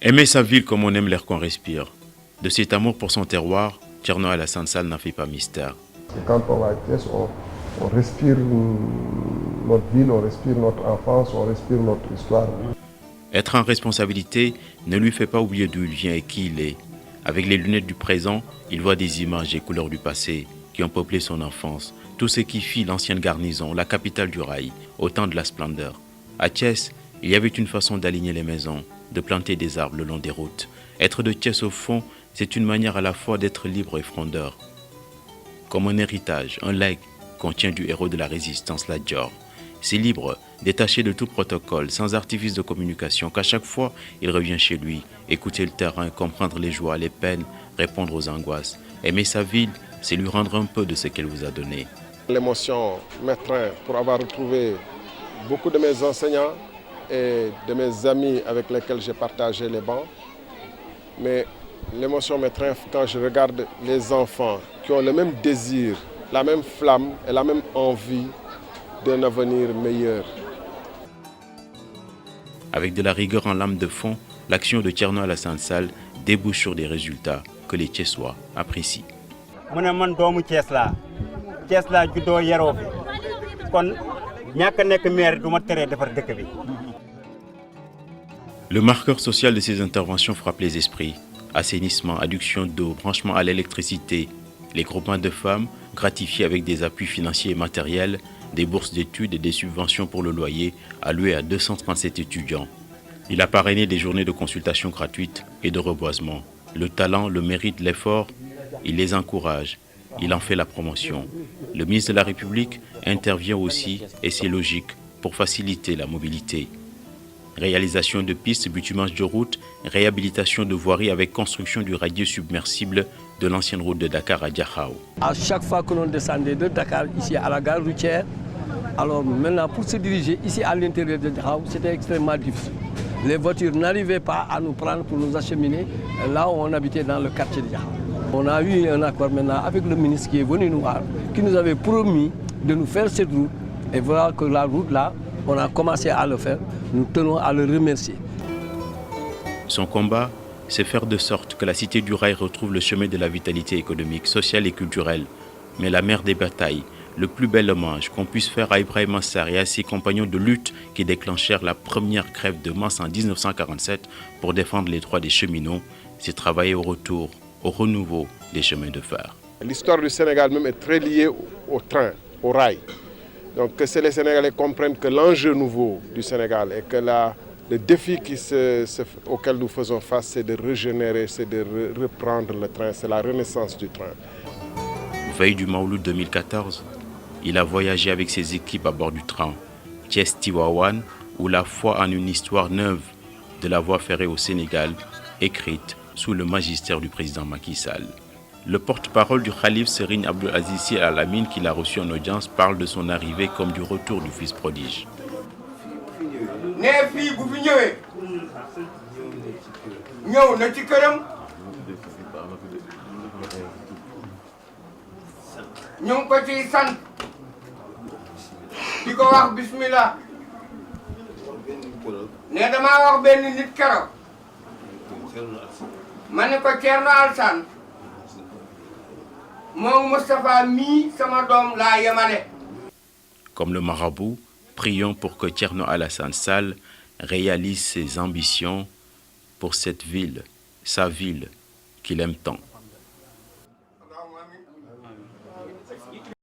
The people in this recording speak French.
Aimer sa ville comme on aime l'air qu'on respire. De cet amour pour son terroir, Thierno Alassane Sall n'en fait pas mystère. Quand on va à Thiès, on respire notre ville, on respire notre enfance, on respire notre histoire. Être en responsabilité ne lui fait pas oublier d'où il vient et qui il est. Avec les lunettes du présent, il voit des images et couleurs du passé qui ont peuplé son enfance. Tout ce qui fit l'ancienne garnison, la capitale du rail, au temps de la splendeur. À Thiès, il y avait une façon d'aligner les maisons, de planter des arbres le long des routes. Être de Thiès au fond, c'est une manière à la fois d'être libre et frondeur. Comme un héritage, un legs qu'on tient du héros de la résistance, la Dior. C'est libre, détaché de tout protocole, sans artifice de communication, qu'à chaque fois, il revient chez lui, écouter le terrain, comprendre les joies, les peines, répondre aux angoisses. Aimer sa ville, c'est lui rendre un peu de ce qu'elle vous a donné. L'émotion m'étreint pour avoir retrouvé beaucoup de mes enseignants et de mes amis avec lesquels j'ai partagé les bancs. Mais l'émotion m'étreint quand je regarde les enfants qui ont le même désir, la même flamme et la même envie d'un avenir meilleur. Avec de la rigueur en lame de fond, l'action de Thierno Alassane Sall débouche sur des résultats que les Thiessois apprécient. Le marqueur social de ces interventions frappe les esprits. Assainissement, adduction d'eau, branchement à l'électricité, les groupements de femmes gratifiés avec des appuis financiers et matériels, des bourses d'études et des subventions pour le loyer allouées à 237 étudiants. Il a parrainé des journées de consultation gratuites et de reboisement. Le talent, le mérite, l'effort, il les encourage. Il en fait la promotion. Le ministre de la République intervient aussi, et c'est logique, pour faciliter la mobilité. Réalisation de pistes, bitumage de routes, réhabilitation de voiries avec construction du radier submersible de l'ancienne route de Dakar à Diakhao. À chaque fois que l'on descendait de Dakar ici à la gare routière, alors maintenant pour se diriger ici à l'intérieur de Diakhao, c'était extrêmement difficile. Les voitures n'arrivaient pas à nous prendre pour nous acheminer là où on habitait dans le quartier de Diakhao. On a eu un accord maintenant avec le ministre qui est venu nous voir, qui nous avait promis de nous faire cette route. Et voilà que la route là, on a commencé à le faire. Nous tenons à le remercier. Son combat, c'est faire de sorte que la cité du rail retrouve le chemin de la vitalité économique, sociale et culturelle. Mais la mère des batailles, le plus bel hommage qu'on puisse faire à Ibrahima Sarr et à ses compagnons de lutte qui déclenchèrent la première grève de mars en 1947 pour défendre les droits des cheminots, c'est travailler au retour, au renouveau des chemins de fer. L'histoire du Sénégal même est très liée au train, au rail. Donc que les Sénégalais comprennent que l'enjeu nouveau du Sénégal et que le défi auquel nous faisons face, c'est de régénérer, c'est de reprendre le train, c'est la renaissance du train. Veille du Maouloud 2014, il a voyagé avec ses équipes à bord du train Thiès-Tivaouane, où la foi en une histoire neuve de la voie ferrée au Sénégal, écrite sous le magistère du président Macky Sall. Le porte-parole du Khalif Serigne Abdou Aziz Sy Al Amine, qu'il a reçu en audience, parle de son arrivée comme du retour du fils prodige. Comme le marabout, prions pour que Thierno Alassane Sall réalise ses ambitions pour cette ville, sa ville qu'il aime tant.